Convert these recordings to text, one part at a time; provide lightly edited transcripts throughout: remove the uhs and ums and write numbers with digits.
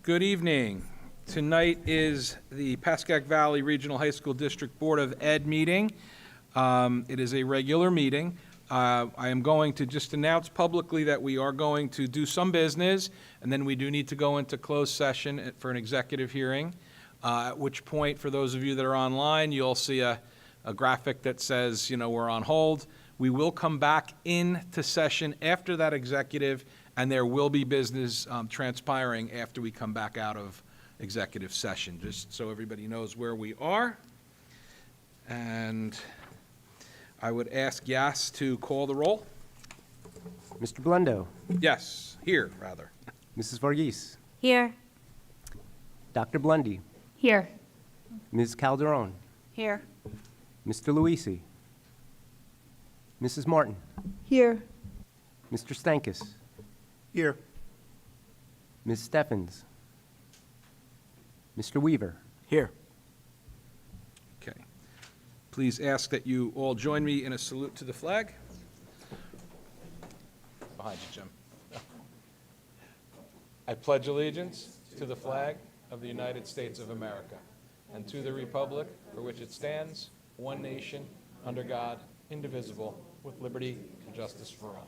Good evening. Tonight is the Pascack Valley Regional High School District Board of Ed meeting. It is a regular meeting. I am going to just announce publicly that we are going to do some business, and then we do need to go into closed session for an executive hearing, at which point, for those of you that are online, you'll see a graphic that says, we're on hold. We will come back into session after that executive, and there will be business transpiring after we come back out of executive session, just so everybody knows where we are. And I would ask Yas to call the roll. Mr. Blendo. Yes, here, rather. Mrs. Varghese. Here. Dr. Blundy. Here. Ms. Calderon. Here. Mr. Luisi. Mrs. Martin. Here. Mr. Stankus. Here. Ms. Steffens. Mr. Weaver. Here. Okay. Please ask that you all join me in a salute to the flag. Behind you, Jim. I pledge allegiance to the flag of the United States of America and to the republic for which it stands, one nation, under God, indivisible, with liberty and justice for all.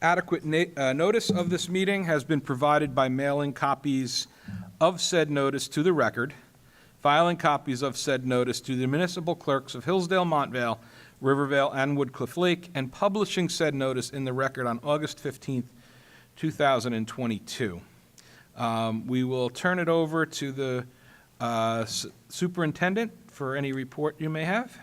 Adequate notice of this meeting has been provided by mailing copies of said notice to the record, filing copies of said notice to the municipal clerks of Hillsdale, Montvale, Rivervale, and Woodcliff Lake, and publishing said notice in the record on August 15th, 2022. We will turn it over to the superintendent for any report you may have.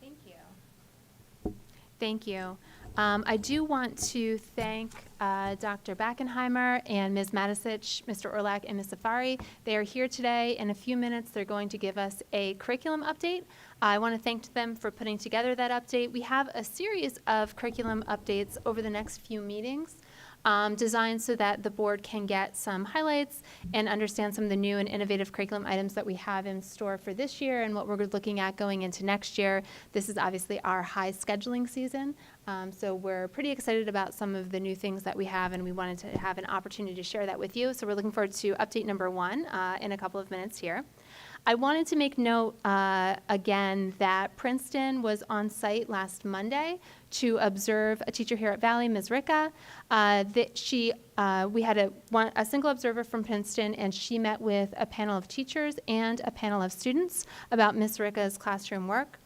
Thank you. Thank you. I do want to thank Dr. Backenheimer and Ms. Matisich, Mr. Orlak, and Ms. Safari. They are here today. In a few minutes, they're going to give us a curriculum update. I want to thank them for putting together that update. We have a series of curriculum updates over the next few meetings, designed so that the board can get some highlights and understand some of the new and innovative curriculum items that we have in store for this year and what we're looking at going into next year. This is obviously our high scheduling season, so we're pretty excited about some of the new things that we have, and we wanted to have an opportunity to share that with you. So we're looking forward to update number 1 in a couple of minutes here. I wanted to make note again that Princeton was on site last Monday to observe a teacher here at Valley, Ms. Ricka. We had a single observer from Princeton, and she met with a panel of teachers and a panel of students about Ms. Ricka's classroom work.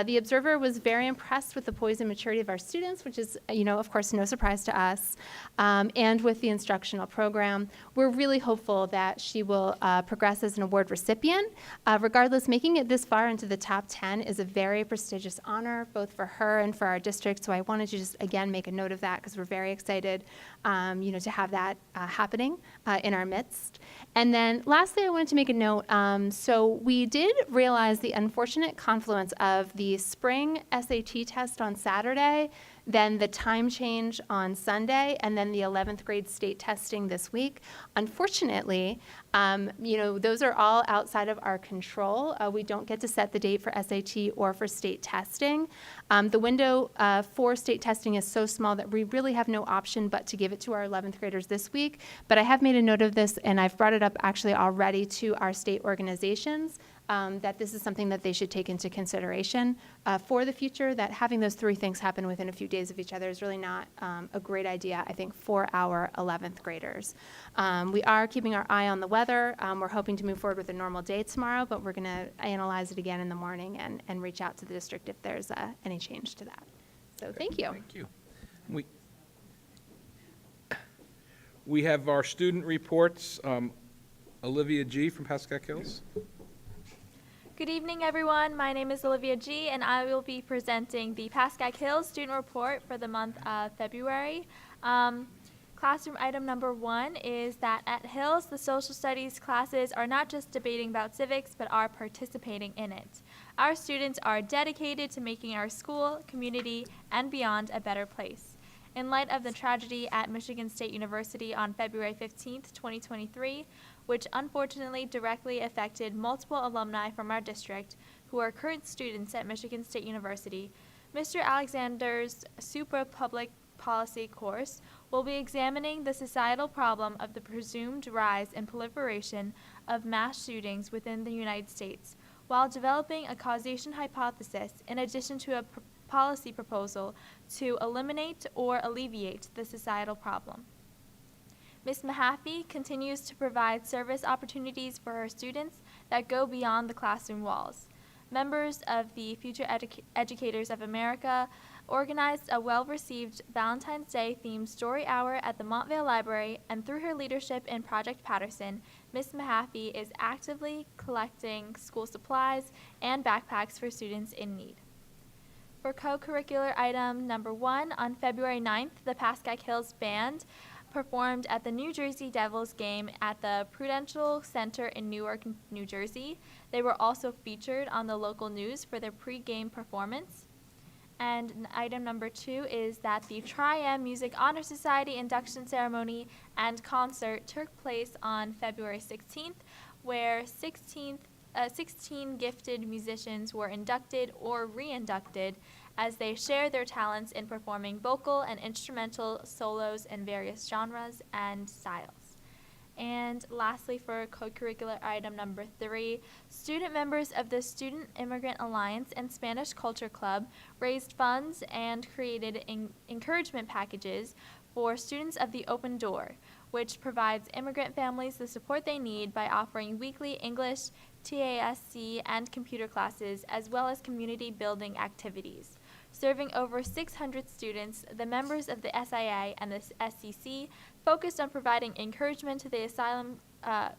The observer was very impressed with the poise and maturity of our students, which is, of course, no surprise to us, and with the instructional program. We're really hopeful that she will progress as an award recipient. Regardless, making it this far into the top 10 is a very prestigious honor, both for her and for our district. So I wanted to just, again, make a note of that because we're very excited, to have that happening in our midst. And then lastly, I wanted to make a note. So we did realize the unfortunate confluence of the spring SAT test on Saturday, then the time change on Sunday, and then the 11th grade state testing this week. Unfortunately, those are all outside of our control. We don't get to set the date for SAT or for state testing. The window for state testing is so small that we really have no option but to give it to our 11th graders this week. But I have made a note of this, and I've brought it up actually already to our state organizations, that this is something that they should take into consideration for the future, that having those 3 things happen within a few days of each other is really not a great idea, I think, for our 11th graders. We are keeping our eye on the weather. We're hoping to move forward with a normal day tomorrow, but we're going to analyze it again in the morning and reach out to the district if there's any change to that. So thank you. Thank you. We have our student reports. Olivia G. from Pascack Hills. Good evening, everyone. My name is Olivia G., and I will be presenting the Pascack Hills Student Report for the month of February. Classroom item number 1 is that at Hills, the social studies classes are not just debating about civics, but are participating in it. Our students are dedicated to making our school, community, and beyond a better place. In light of the tragedy at Michigan State University on February 15th, 2023, which unfortunately directly affected multiple alumni from our district who are current students at Michigan State University, Mr. Alexander's Supra Public Policy course, will be examining the societal problem of the presumed rise and proliferation of mass shootings within the United States, while developing a causation hypothesis in addition to a policy proposal to eliminate or alleviate the societal problem. Ms. Mahaffey continues to provide service opportunities for her students that go beyond the classroom walls. Members of the Future Educators of America organized a well-received Valentine's Day themed story hour at the Montvale Library, and through her leadership in Project Patterson, Ms. Mahaffey is actively collecting school supplies and backpacks for students in need. For co-curricular item number 1, on February 9th, the Pascack Hills Band performed at the New Jersey Devils game at the Prudential Center in Newark, New Jersey. They were also featured on the local news for their pre-game performance. And item number 2 is that the Tri-M Music Honor Society induction ceremony and concert took place on February 16th, where 16 gifted musicians were inducted or re-inducted as they share their talents in performing vocal and instrumental solos in various genres and styles. And lastly, for co-curricular item number 3, student members of the Student Immigrant Alliance and Spanish Culture Club raised funds and created encouragement packages for students of the Open Door, which provides immigrant families the support they need by offering weekly English, TASC, and computer classes, as well as community building activities. Serving over 600 students, the members of the SIA and the SCC focused on providing encouragement to the asylum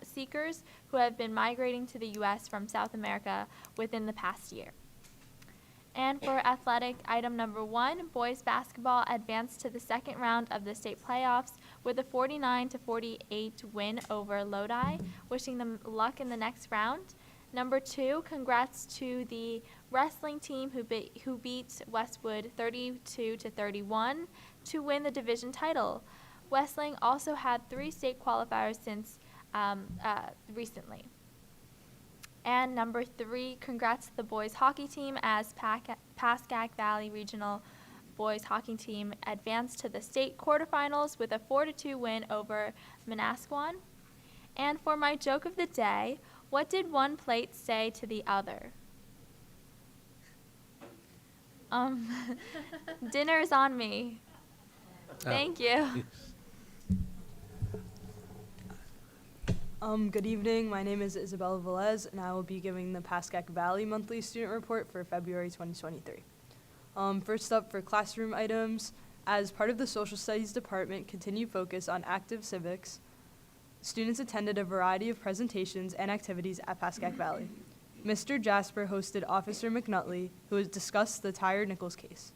seekers who have been migrating to the U.S. from South America within the past year. And for athletic item number 1, boys basketball advanced to the second round of the state playoffs with a 49-48 win over Lodi, wishing them luck in the next round. Number 2, congrats to the wrestling team who beat Westwood 32-31 to win the division title. Wrestling also had 3 state qualifiers since recently. And number 3, congrats to the boys hockey team as Pascack Valley Regional boys hockey team advanced to the state quarterfinals with a 4-2 win over Manasquan. And for my joke of the day, what did one plate say to the other? Dinner's on me. Thank you. Good evening. My name is Isabella Velez, and I will be giving the Pascack Valley Monthly Student Report for February 2023. First up, for classroom items, as part of the Social Studies Department continued focus on active civics, students attended a variety of presentations and activities at Pascack Valley. Mr. Jasper hosted Officer McNutley, who has discussed the Tyre Nichols case.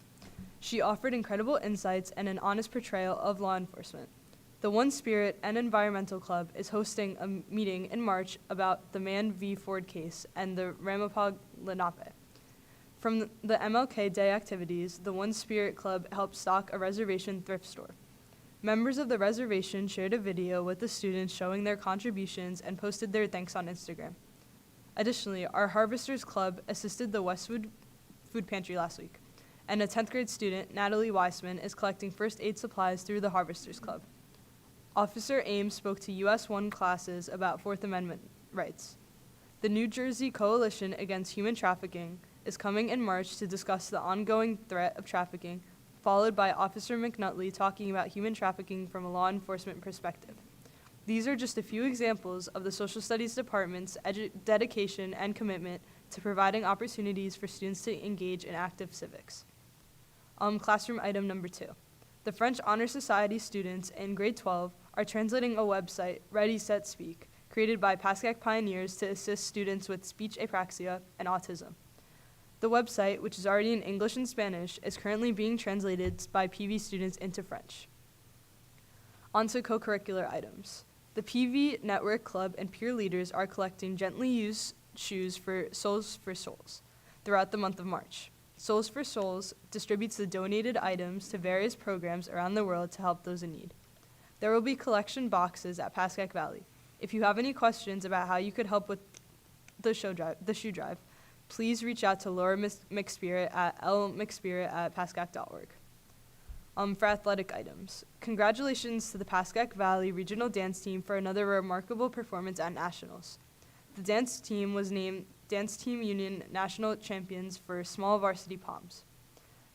She offered incredible insights and an honest portrayal of law enforcement. The One Spirit and Environmental Club is hosting a meeting in March about the Mann v. Ford case and the Ramapog Lenape. From the MLK Day activities, the One Spirit Club helped stock a reservation thrift store. Members of the reservation shared a video with the students showing their contributions and posted their thanks on Instagram. Additionally, our Harvesters Club assisted the Westwood Food Pantry last week, and a 10th grade student, Natalie Weissman, is collecting first aid supplies through the Harvesters Club. Officer Ames spoke to US 1 classes about Fourth Amendment rights. The New Jersey Coalition Against Human Trafficking is coming in March to discuss the ongoing threat of trafficking, followed by Officer McNutley talking about human trafficking from a law enforcement perspective. These are just a few examples of the Social Studies Department's dedication and commitment to providing opportunities for students to engage in active civics. Classroom item number 2. The French Honor Society students in grade 12 are translating a website, Ready, Set, Speak, created by Pascack pioneers to assist students with speech apraxia and autism. The website, which is already in English and Spanish, is currently being translated by PV students into French. On to co-curricular items. The PV Network Club and peer leaders are collecting gently used shoes for Souls for Souls throughout the month of March. Souls for Souls distributes the donated items to various programs around the world to help those in need. There will be collection boxes at Pascack Valley. If you have any questions about how you could help with the shoe drive, please reach out to Laura McSpirit at lmcspirit@pascack.org. For athletic items, congratulations to the Pascack Valley Regional Dance Team for another remarkable performance at Nationals. The dance team was named Dance Team Union National Champions for Small Varsity Poms.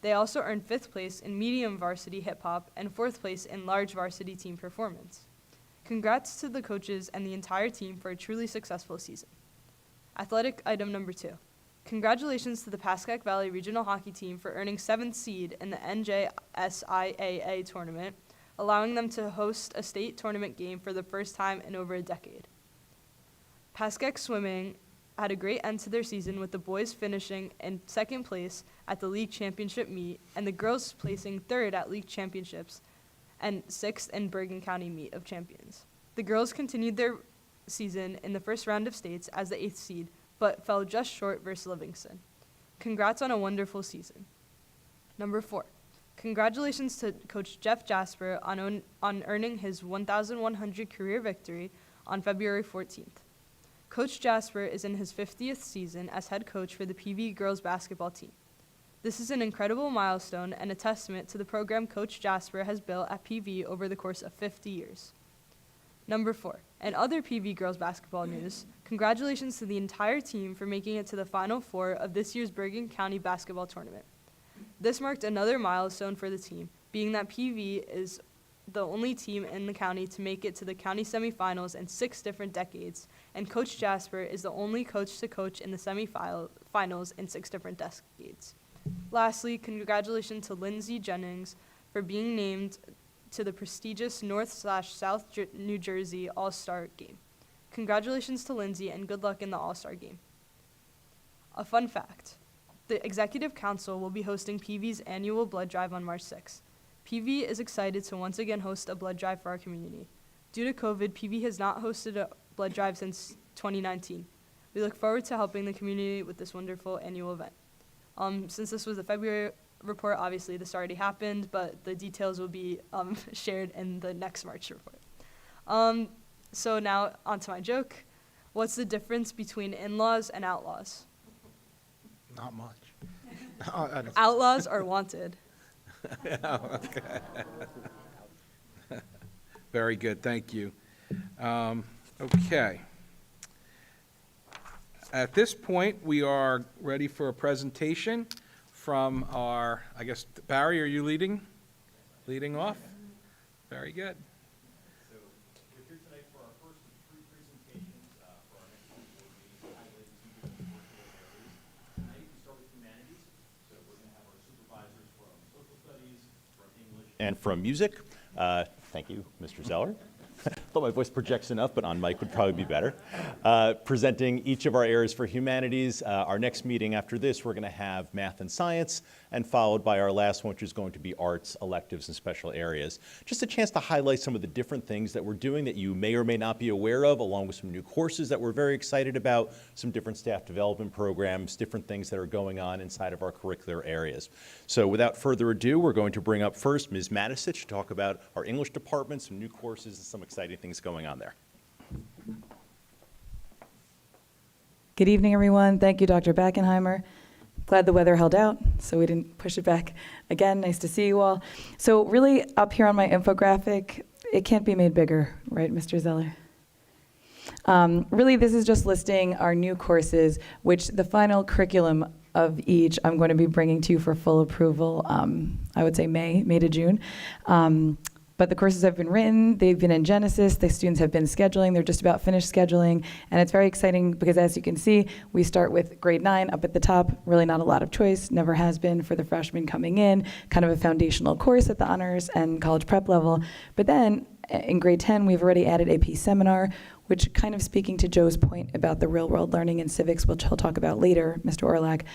They also earned 5th place in Medium Varsity Hip Hop and 4th place in Large Varsity Team Performance. Congrats to the coaches and the entire team for a truly successful season. Athletic item number 2. Congratulations to the Pascack Valley Regional Hockey Team for earning 7th seed in the NJSIAA tournament, allowing them to host a state tournament game for the first time in over a decade. Pascack Swimming had a great end to their season, with the boys finishing in 2nd place at the league championship meet and the girls placing 3rd at league championships and 6th in Bergen County meet of champions. The girls continued their season in the first round of states as the 8th seed, but fell just short versus Livingston. Congrats on a wonderful season. Number 4, congratulations to Coach Jeff Jasper on earning his 1,100 career victory on February 14th. Coach Jasper is in his 50th season as head coach for the PV girls basketball team. This is an incredible milestone and a testament to the program Coach Jasper has built at PV over the course of 50 years. Number 4, in other PV girls basketball news, congratulations to the entire team for making it to the Final Four of this year's Bergen County basketball tournament. This marked another milestone for the team, being that PV is the only team in the county to make it to the county semifinals in 6 different decades, and Coach Jasper is the only coach to coach in the semifinals in 6 different decades. Lastly, congratulations to Lindsay Jennings for being named to the prestigious North/South New Jersey All-Star Game. Congratulations to Lindsay and good luck in the All-Star Game. A fun fact, the Executive Council will be hosting PV's annual blood drive on March 6th. PV is excited to once again host a blood drive for our community. Due to COVID, PV has not hosted a blood drive since 2019. We look forward to helping the community with this wonderful annual event. Since this was the February report, obviously this already happened, but the details will be shared in the next March report. So now onto my joke. What's the difference between in-laws and outlaws? Not much. Outlaws are wanted. Very good, thank you. Okay. At this point, we are ready for a presentation from our, I guess, Barry, are you leading off? Very good. So we're here tonight for our first of 3 presentations for our next board meeting, highlighting 2 different curricular areas. Tonight we start with humanities, so we're going to have our supervisors from social studies, from English, and from music. Thank you, Mr. Zeller. Thought my voice projects enough, but on mic would probably be better. Presenting each of our areas for humanities. Our next meeting after this, we're going to have math and science, and followed by our last one, which is going to be arts, electives, and special areas. Just a chance to highlight some of the different things that we're doing that you may or may not be aware of, along with some new courses that we're very excited about, some different staff development programs, different things that are going on inside of our curricular areas. So without further ado, we're going to bring up first Ms. Matisich to talk about our English department, some new courses, and some exciting things going on there. Good evening, everyone. Thank you, Dr. Backenheimer. Glad the weather held out, so we didn't push it back again. Nice to see you all. So really, up here on my infographic, it can't be made bigger, right, Mr. Zeller? Really, this is just listing our new courses, which the final curriculum of each I'm going to be bringing to you for full approval, I would say May to June. But the courses have been written, they've been in Genesis, the students have been scheduling, they're just about finished scheduling, and it's very exciting because as you can see, we start with grade 9 up at the top, really not a lot of choice, never has been for the freshmen coming in, kind of a foundational course at the honors and college prep level. But then in grade 10, we've already added AP Seminar, which kind of speaking to Joe's point about the real world learning in civics, which he'll talk about later, Mr. Orlak.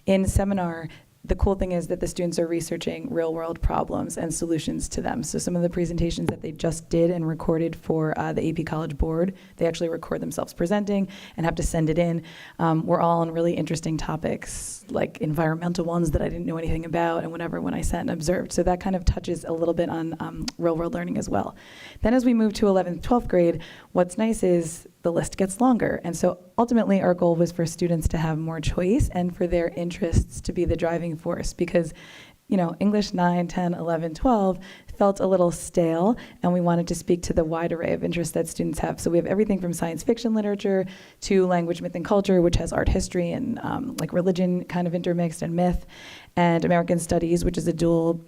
In Seminar, the cool thing is that the students are researching real-world problems and solutions to them. So some of the presentations that they just did and recorded for the AP College Board, they actually record themselves presenting and have to send it in. We're all on really interesting topics, like environmental ones that I didn't know anything about and whatever when I sat and observed. So that kind of touches a little bit on real-world learning as well. Then as we move to 11th, 12th grade, what's nice is the list gets longer. And so ultimately our goal was for students to have more choice and for their interests to be the driving force, because English 9, 10, 11, 12 felt a little stale, and we wanted to speak to the wide array of interests that students have. So we have everything from science fiction literature to language, myth, and culture, which has art history and like religion kind of intermixed and myth, and American studies, which is a dual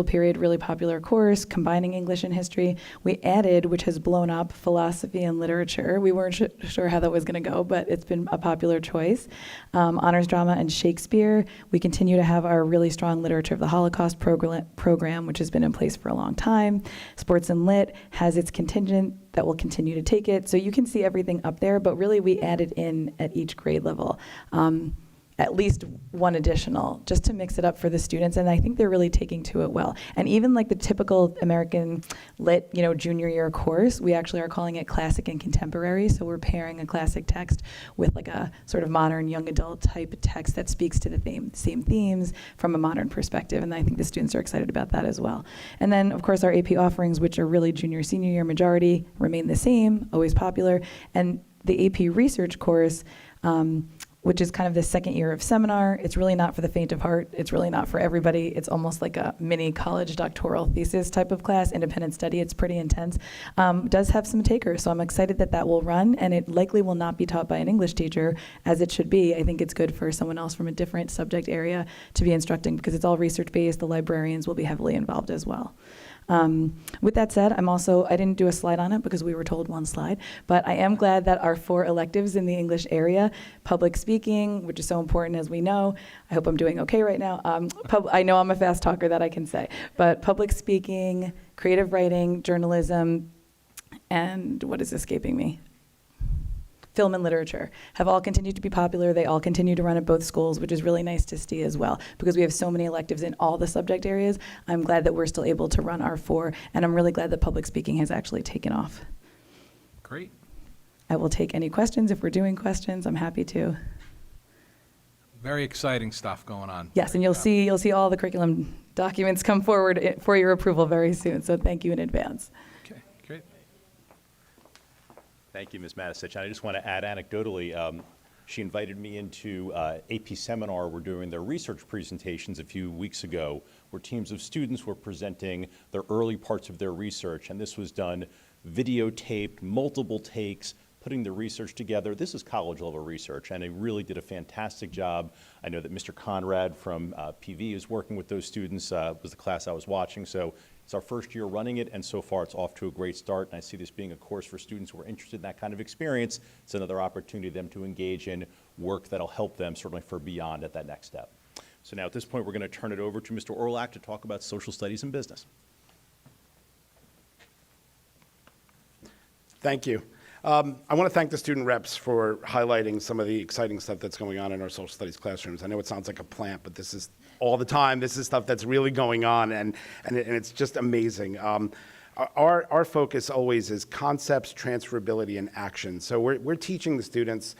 period, really popular course, combining English and history. We added, which has blown up, philosophy and literature. We weren't sure how that was going to go, but it's been a popular choice. Honors drama and Shakespeare. We continue to have our really strong literature of the Holocaust program, which has been in place for a long time. Sports and lit has its contingent that will continue to take it. So you can see everything up there, but really we added in at each grade level. At least one additional, just to mix it up for the students, and I think they're really taking to it well. And even like the typical American lit, junior year course, we actually are calling it classic and contemporary, so we're pairing a classic text with like a sort of modern young adult type text that speaks to the same themes from a modern perspective, and I think the students are excited about that as well. And then, of course, our AP offerings, which are really junior, senior year majority, remain the same, always popular, and the AP research course, which is kind of the second year of seminar. It's really not for the faint of heart. It's really not for everybody. It's almost like a mini college doctoral thesis type of class, independent study. It's pretty intense. Does have some takers, so I'm excited that will run, and it likely will not be taught by an English teacher, as it should be. I think it's good for someone else from a different subject area to be instructing, because it's all research-based. The librarians will be heavily involved as well. With that said, I didn't do a slide on it because we were told one slide, but I am glad that our 4 electives in the English area, public speaking, which is so important as we know, I hope I'm doing okay right now. I know I'm a fast talker, that I can say, but public speaking, creative writing, journalism, and what is escaping me? Film and literature have all continued to be popular. They all continue to run at both schools, which is really nice to see as well, because we have so many electives in all the subject areas. I'm glad that we're still able to run our 4, and I'm really glad that public speaking has actually taken off. Great. I will take any questions. If we're doing questions, I'm happy to. Very exciting stuff going on. Yes, and you'll see all the curriculum documents come forward for your approval very soon, so thank you in advance. Okay, great. Thank you, Ms. Matisich. And I just want to add anecdotally, she invited me into AP seminar. We're doing their research presentations a few weeks ago, where teams of students were presenting their early parts of their research. And this was done videotaped, multiple takes, putting the research together. This is college level research, and they really did a fantastic job. I know that Mr. Conrad from PV is working with those students, was the class I was watching. So it's our first year running it, and so far it's off to a great start. And I see this being a course for students who are interested in that kind of experience. It's another opportunity for them to engage in work that'll help them certainly for beyond at that next step. So now at this point, we're going to turn it over to Mr. Orlak to talk about social studies and business. Thank you. I want to thank the student reps for highlighting some of the exciting stuff that's going on in our social studies classrooms. I know it sounds like a plant, but this is all the time. This is stuff that's really going on, and it's just amazing. Our focus always is concepts, transferability, and action. So we're teaching the students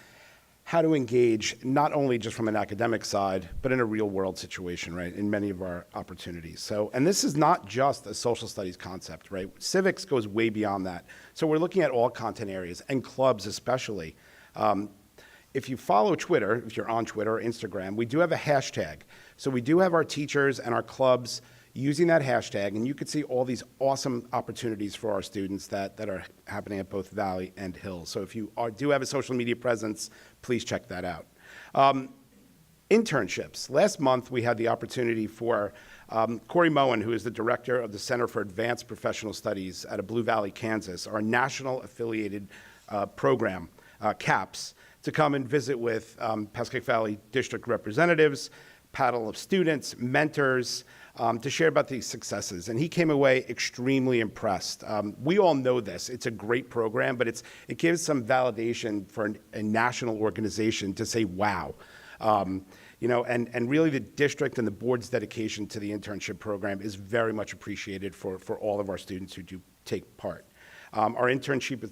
how to engage, not only just from an academic side, but in a real world situation, right, in many of our opportunities. So, and this is not just a social studies concept, right? Civics goes way beyond that. So we're looking at all content areas, and clubs especially. If you follow Twitter, if you're on Twitter or Instagram, we do have a hashtag. So we do have our teachers and our clubs using that hashtag, and you can see all these awesome opportunities for our students that are happening at both Valley and Hills. So if you do have a social media presence, please check that out. Internships. Last month, we had the opportunity for Corey Moen, who is the director of the Center for Advanced Professional Studies out of Blue Valley, Kansas, our national affiliated program, CAPS, to come and visit with Pascack Valley District representatives, panel of students, mentors, to share about these successes. And he came away extremely impressed. We all know this. It's a great program, but it gives some validation for a national organization to say, wow. And really the district and the board's dedication to the internship program is very much appreciated for all of our students who do take part. Our internship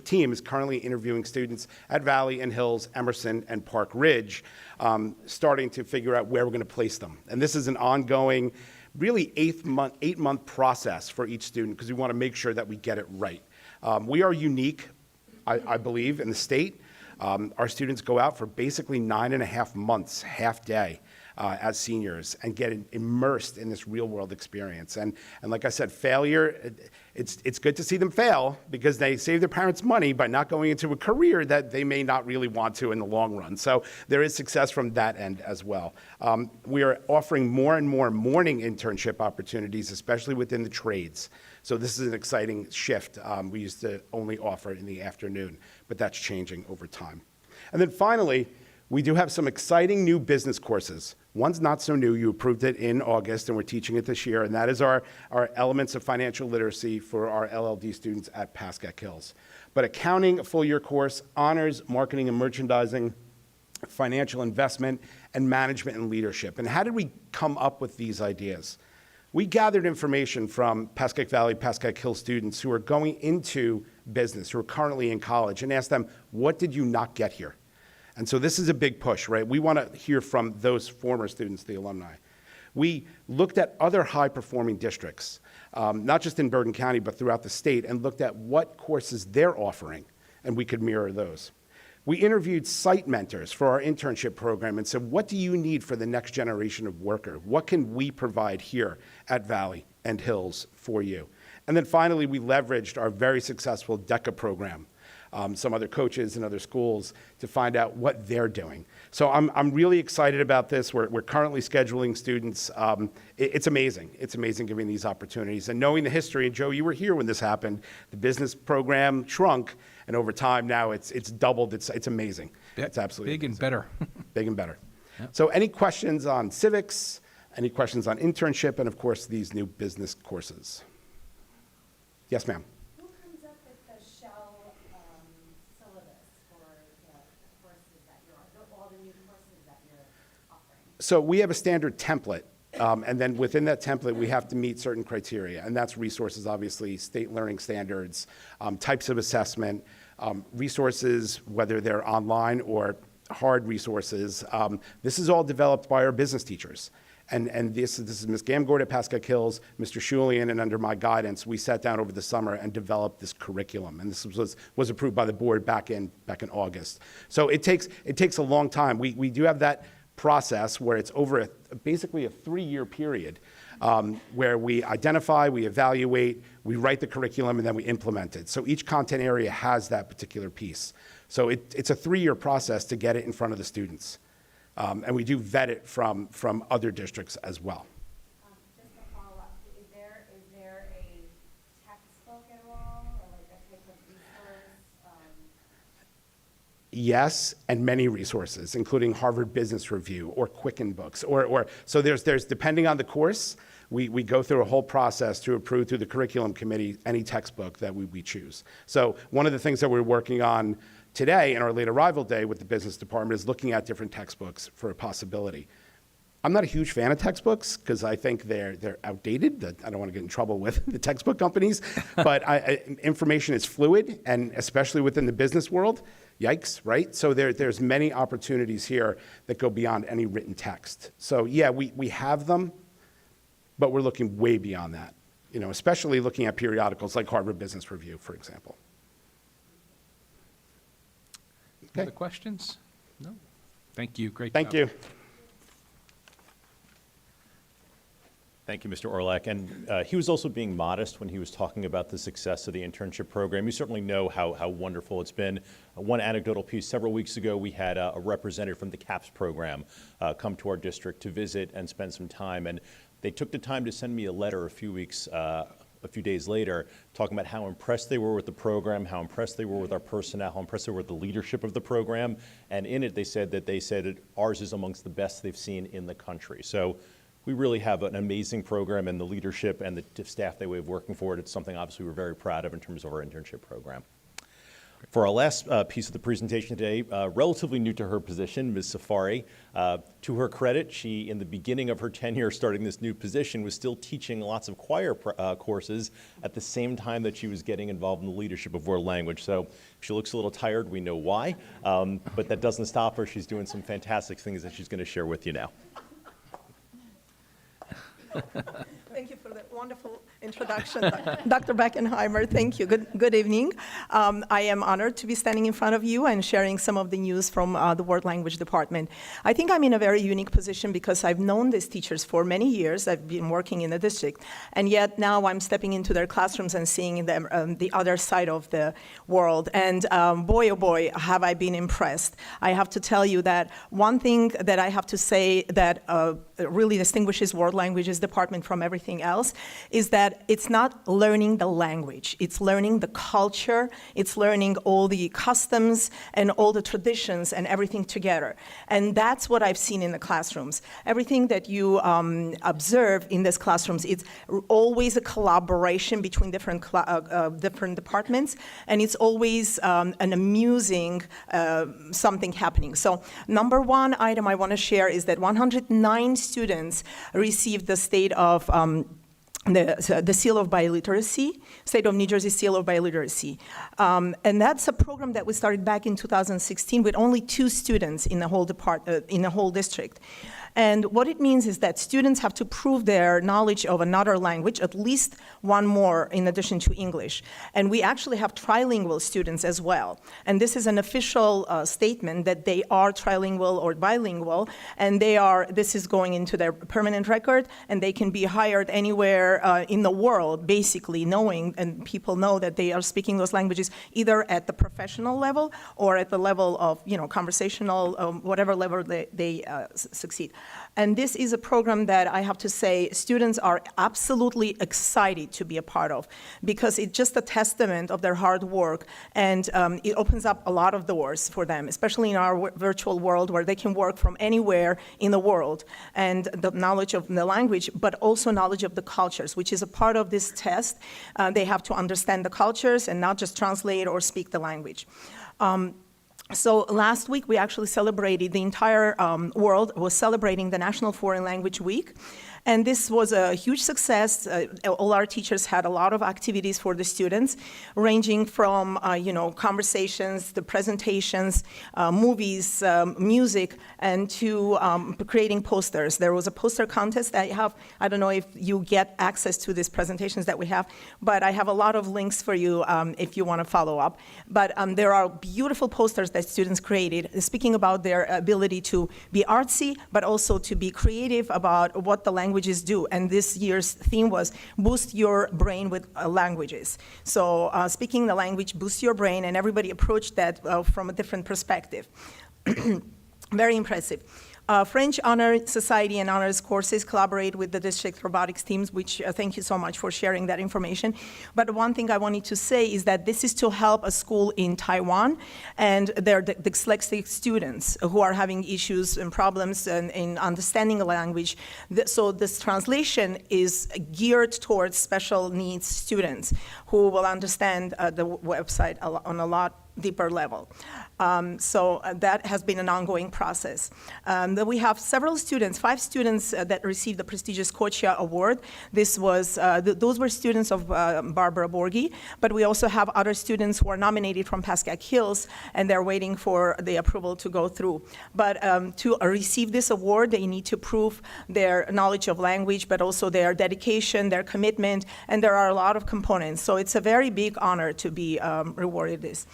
team is currently interviewing students at Valley and Hills, Emerson, and Park Ridge, starting to figure out where we're going to place them. And this is an ongoing, really 8-month process for each student, because we want to make sure that we get it right. We are unique, I believe, in the state. Our students go out for basically 9.5 months, half day. as seniors and get immersed in this real-world experience. And like I said, failure, it's good to see them fail because they save their parents money by not going into a career that they may not really want to in the long run. So there is success from that end as well. We are offering more and more morning internship opportunities, especially within the trades. So this is an exciting shift. We used to only offer in the afternoon, but that's changing over time. And then finally, we do have some exciting new business courses. One's not so new. You approved it in August, and we're teaching it this year, and that is our Elements of Financial Literacy for our LLD students at Pascack Hills. But accounting, a full-year course, honors, marketing and merchandising, financial investment, and management and leadership. And how did we come up with these ideas? We gathered information from Pascack Valley, Pascack Hill students who are going into business, who are currently in college, and asked them, what did you not get here? And so this is a big push, right? We want to hear from those former students, the alumni. We looked at other high-performing districts, not just in Bergen County, but throughout the state, and looked at what courses they're offering, and we could mirror those. We interviewed site mentors for our internship program and said, what do you need for the next generation of worker? What can we provide here at Valley and Hills for you? And then finally, we leveraged our very successful DECA program, some other coaches and other schools, to find out what they're doing. So I'm really excited about this. We're currently scheduling students. It's amazing. It's amazing giving these opportunities. And knowing the history, and Joe, you were here when this happened, the business program shrunk, and over time now it's doubled. It's amazing. It's absolutely big and amazing. better. Big and better. Yep. So any questions on civics, any questions on internship, and of course these new business courses? Yes, ma'am. Who comes up with the shell syllabus for the courses that all the new courses that you're offering? So we have a standard template, and then within that template, we have to meet certain criteria, and that's resources, obviously, state learning standards, types of assessment, resources, whether they're online or hard resources. This is all developed by our business teachers. And this is Ms. Gamgord at Pascack Hills, Mr. Shulian, and under my guidance, we sat down over the summer and developed this curriculum. And this was approved by the board back in August. So it takes a long time. We do have that process where it's over basically a 3-year period where we identify, we evaluate, we write the curriculum, and then we implement it. So each content area has that particular piece. So it's a 3-year process to get it in front of the students. And we do vet it from other districts as well. Just to follow up, is there a textbook at all, or like a type of resource? Yes, and many resources, including Harvard Business Review or Quicken Books. So there's depending on the course, we go through a whole process to approve through the curriculum committee any textbook that we choose. So one of the things that we're working on today in our late arrival day with the business department is looking at different textbooks for a possibility. I'm not a huge fan of textbooks because I think they're outdated. I don't want to get in trouble with the textbook companies, but information is fluid, and especially within the business world, yikes, right? So there's many opportunities here that go beyond any written text. So yeah, we have them, but we're looking way beyond that, especially looking at periodicals like Harvard Business Review, for example. Okay. Other questions? No? Thank you. Great Thank job. you. Thank you, Mr. Orlak. And he was also being modest when he was talking about the success of the internship program. You certainly know how wonderful it's been. One anecdotal piece, several weeks ago, we had a representative from the CAPS program come to our district to visit and spend some time. And they took the time to send me a letter a few days later, talking about how impressed they were with the program, how impressed they were with our personnel, how impressed they were with the leadership of the program. And in it, they said ours is amongst the best they've seen in the country. So we really have an amazing program, and the leadership and the staff that we have working for it, it's something obviously we're very proud of in terms of our internship program. For our last piece of the presentation today, relatively new to her position, Ms. Safari. To her credit, she, in the beginning of her tenure starting this new position, was still teaching lots of choir courses at the same time that she was getting involved in the leadership of world language. So if she looks a little tired, we know why, but that doesn't stop her. She's doing some fantastic things that she's going to share with you now. Thank you for the wonderful introduction, Dr. Beckenheimer. Thank you. Good evening. I am honored to be standing in front of you and sharing some of the news from the World Language Department. I think I'm in a very unique position because I've known these teachers for many years. I've been working in the district, and yet now I'm stepping into their classrooms and seeing them, the other side of the world. And boy, oh boy, have I been impressed. I have to tell you that one thing that I have to say that really distinguishes World Languages Department from everything else is that it's not learning the language, it's learning the culture, it's learning all the customs and all the traditions and everything together. And that's what I've seen in the classrooms. Everything that you observe in these classrooms, it's always a collaboration between different departments, and it's always an amusing something happening. So number one item I want to share is that 109 students received the state of the seal of biliteracy, State of New Jersey seal of biliteracy. And that's a program that we started back in 2016 with only 2 students in the whole district. And what it means is that students have to prove their knowledge of another language, at least one more in addition to English. And we actually have trilingual students as well. And this is an official statement that they are trilingual or bilingual, and this is going into their permanent record, and they can be hired anywhere in the world, basically knowing, and people know that they are speaking those languages either at the professional level or at the level of, conversational, whatever level they succeed. And this is a program that I have to say students are absolutely excited to be a part of, because it's just a testament of their hard work, and it opens up a lot of doors for them, especially in our virtual world where they can work from anywhere in the world, and the knowledge of the language, but also knowledge of the cultures, which is a part of this test. They have to understand the cultures and not just translate or speak the language. So last week, we actually celebrated, the entire world was celebrating the National Foreign Language Week. And this was a huge success. All our teachers had a lot of activities for the students, ranging from, conversations, the presentations, movies, music, and to creating posters. There was a poster contest that I don't know if you get access to these presentations that we have, but I have a lot of links for you if you want to follow up. But there are beautiful posters that students created, speaking about their ability to be artsy, but also to be creative about what the languages do. And this year's theme was boost your brain with languages. So speaking the language boosts your brain, and everybody approached that from a different perspective. Very impressive. French Honor Society and Honors courses collaborate with the district robotics teams, which thank you so much for sharing that information. But one thing I wanted to say is that this is to help a school in Taiwan, and they're dyslexic students who are having issues and problems in understanding the language. So this translation is geared towards special needs students who will understand the website on a lot deeper level. So that has been an ongoing process. Then we have several students, 5 students that received the prestigious COCHIA award. Those were students of Barbara Borghi, but we also have other students who are nominated from Pascack Hills, and they're waiting for the approval to go through. But to receive this award, they need to prove their knowledge of language, but also their dedication, their commitment, and there are a lot of components. So it's a very big honor to be rewarded this.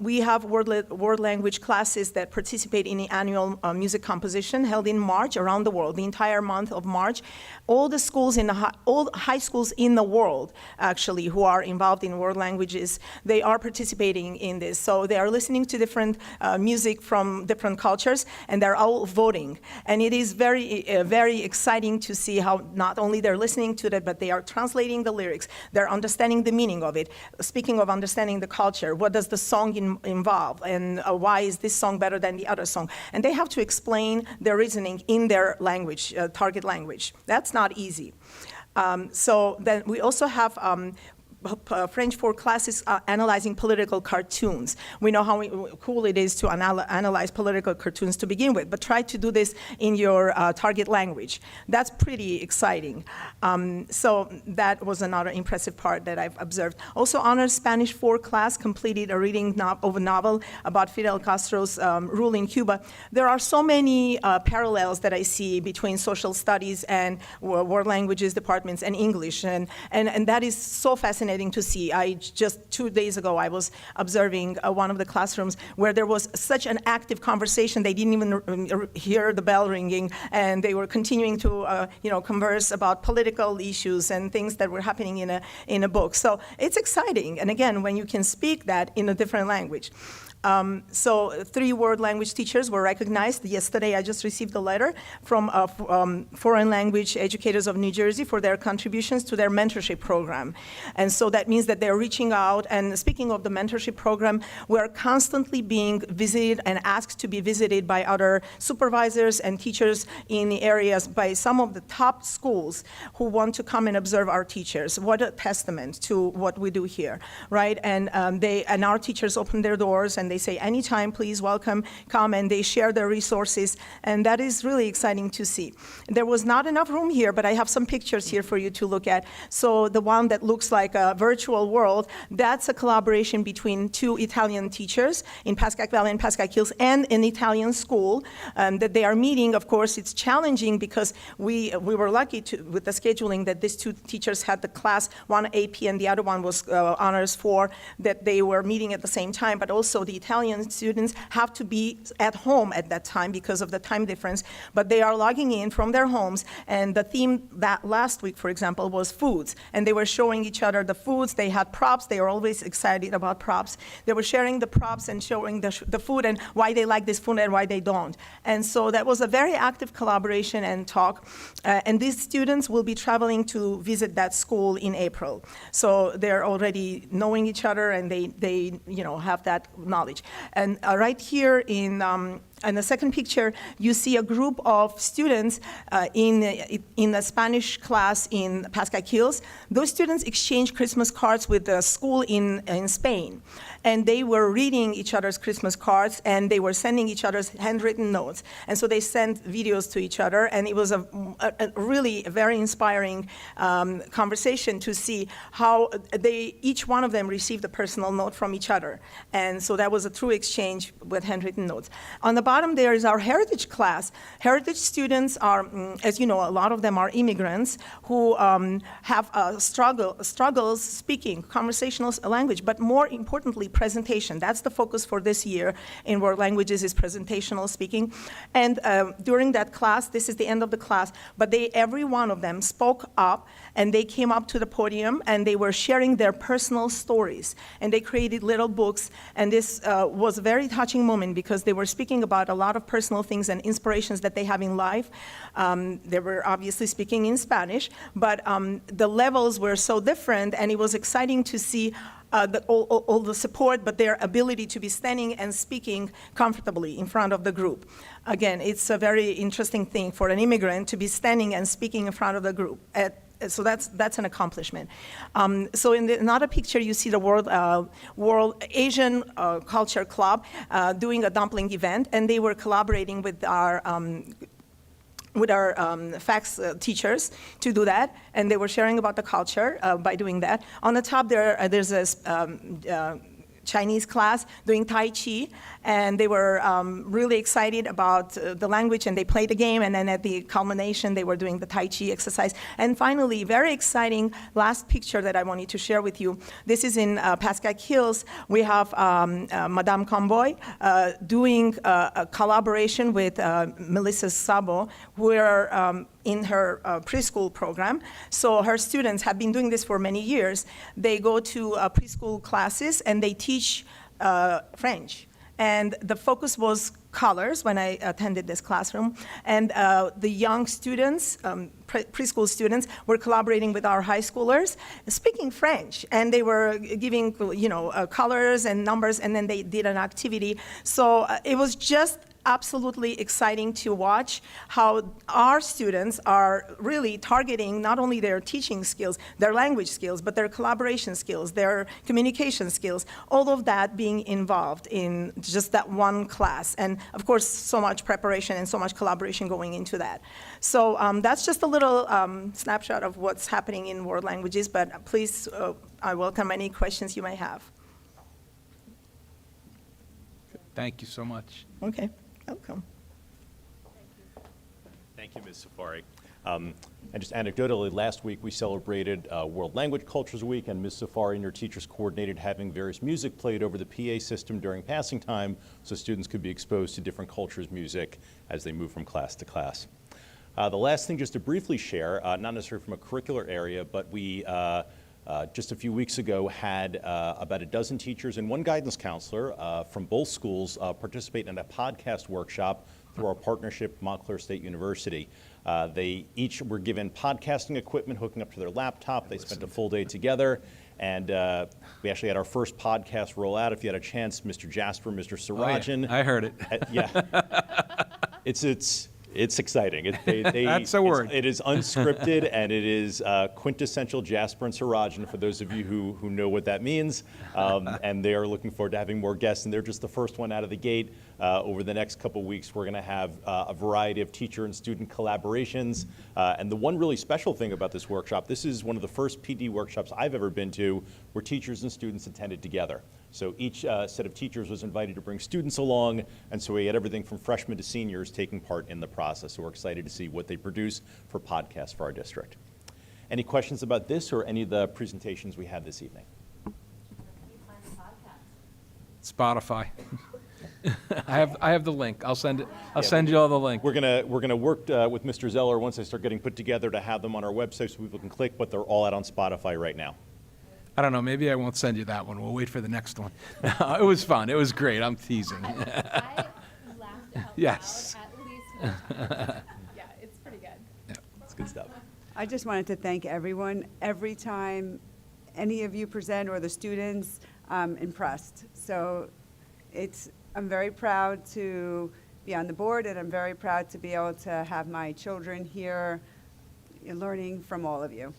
We have world language classes that participate in the annual music composition held in March around the world, the entire month of March. All the schools all high schools in the world, actually, who are involved in world languages, they are participating in this. So they are listening to different music from different cultures, and they're all voting. And it is very, very exciting to see how not only they're listening to that, but they are translating the lyrics. They're understanding the meaning of it. Speaking of understanding the culture, what does the song involve, and why is this song better than the other song? And they have to explain their reasoning in their language, target language. That's not easy. So then we also have French 4 classes analyzing political cartoons. We know how cool it is to analyze political cartoons to begin with, but try to do this in your target language. That's pretty exciting. So that was another impressive part that I've observed. Also, honors Spanish 4 class completed a reading of a novel about Fidel Castro's rule in Cuba. There are so many parallels that I see between social studies and world languages departments and English, and that is so fascinating to see. Just 2 days ago, I was observing one of the classrooms where there was such an active conversation, they didn't even hear the bell ringing, and they were continuing to converse about political issues and things that were happening in a book. So it's exciting, and again, when you can speak that in a different language. So 3 world language teachers were recognized. Yesterday, I just received a letter from foreign language educators of New Jersey for their contributions to their mentorship program. And so that means that they're reaching out. And speaking of the mentorship program, we're constantly being visited and asked to be visited by other supervisors and teachers in the areas, by some of the top schools who want to come and observe our teachers. What a testament to what we do here, right? And our teachers open their doors, and they say, anytime, please, welcome, come, and they share their resources, and that is really exciting to see. There was not enough room here, but I have some pictures here for you to look at. So the one that looks like a virtual world, that's a collaboration between 2 Italian teachers in Pascack Valley and Pascack Hills and an Italian school that they are meeting. Of course, it's challenging because we were lucky with the scheduling that these 2 teachers had the class, one AP and the other one was Honors 4, that they were meeting at the same time, but also the Italian students have to be at home at that time because of the time difference, but they are logging in from their homes, and the theme that last week, for example, was foods, and they were showing each other the foods. They had props. They were always excited about props. They were sharing the props and showing the food and why they like this food and why they don't. And so that was a very active collaboration and talk, and these students will be traveling to visit that school in April. So they're already knowing each other, and they have that knowledge. And right here in the second picture, you see a group of students in a Spanish class in Pascack Hills. Those students exchanged Christmas cards with the school in Spain. And they were reading each other's Christmas cards, and they were sending each other's handwritten notes. And so they sent videos to each other, and it was a really very inspiring conversation to see how each one of them received a personal note from each other. And so that was a true exchange with handwritten notes. On the bottom there is our heritage class. Heritage students are, as you know, a lot of them are immigrants who have struggles speaking conversational language, but more importantly, presentation. That's the focus for this year in World Languages, is presentational speaking. And during that class, this is the end of the class, but every one of them spoke up, and they came up to the podium, and they were sharing their personal stories. And they created little books, and this was a very touching moment because they were speaking about a lot of personal things and inspirations that they have in life. They were obviously speaking in Spanish, but the levels were so different, and it was exciting to see all the support, but their ability to be standing and speaking comfortably in front of the group. Again, it's a very interesting thing for an immigrant to be standing and speaking in front of the group. So that's an accomplishment. So in another picture, you see the World Asian Culture Club doing a dumpling event, and they were collaborating with our FACS teachers to do that, and they were sharing about the culture by doing that. On the top there's this Chinese class doing Tai Chi, and they were really excited about the language, and they played the game, and then at the culmination, they were doing the Tai Chi exercise. And finally, very exciting last picture that I wanted to share with you. This is in Pascack Hills. We have Madame Comboy doing a collaboration with Melissa Sabo, who are in her preschool program. So her students have been doing this for many years. They go to preschool classes, and they teach French. And the focus was colors when I attended this classroom. And the young students, preschool students, were collaborating with our high schoolers, speaking French. And they were giving, colors and numbers, and then they did an activity. So it was just absolutely exciting to watch how our students are really targeting not only their teaching skills, their language skills, but their collaboration skills, their communication skills, all of that being involved in just that one class. And of course, so much preparation and so much collaboration going into that. So that's just a little snapshot of what's happening in world languages, but please, I welcome any questions you may have. Thank you so much. Okay, welcome. Thank you, Ms. Safari. And just anecdotally, last week we celebrated World Language Cultures Week, and Ms. Safari and her teachers coordinated having various music played over the PA system during passing time so students could be exposed to different cultures' music as they move from class to class. The last thing, just to briefly share, not necessarily from a curricular area, but we just a few weeks ago had about a dozen teachers and one guidance counselor from both schools participate in a podcast workshop through our partnership, Montclair State University. They each were given podcasting equipment hooking up to their laptop. They spent a full day together, and we actually had our first podcast roll out. If you had a chance, Mr. Jasper, Mr. Sarajan. I heard it. Yeah. It's exciting. That's a word. It is unscripted, and it is quintessential Jasper and Sarajan, for those of you who know what that means. And they are looking forward to having more guests, and they're just the first one out of the gate. Over the next couple weeks, we're going to have a variety of teacher and student collaborations. And the one really special thing about this workshop, this is one of the first PD workshops I've ever been to where teachers and students attended together. So each set of teachers was invited to bring students along, and so we had everything from freshmen to seniors taking part in the process. So we're excited to see what they produce for podcasts for our district. Any questions about this or any of the presentations we had this evening? Spotify. I have the link. I'll send it. I'll send you all the link. We're gonna work with Mr. Zeller once they start getting put together to have them on our website so people can click, but they're all out on Spotify right now. I don't know. Maybe I won't send you that one. We'll wait for the next one. It was fun. It was great. I'm teasing. I laughed out Yes. loud at least 4 times. Yeah, it's pretty good. It's good stuff. I just wanted to thank everyone. Every time any of you present or the students, I'm impressed. So I'm very proud to be on the board, and I'm very proud to be able to have my children here learning from all of you.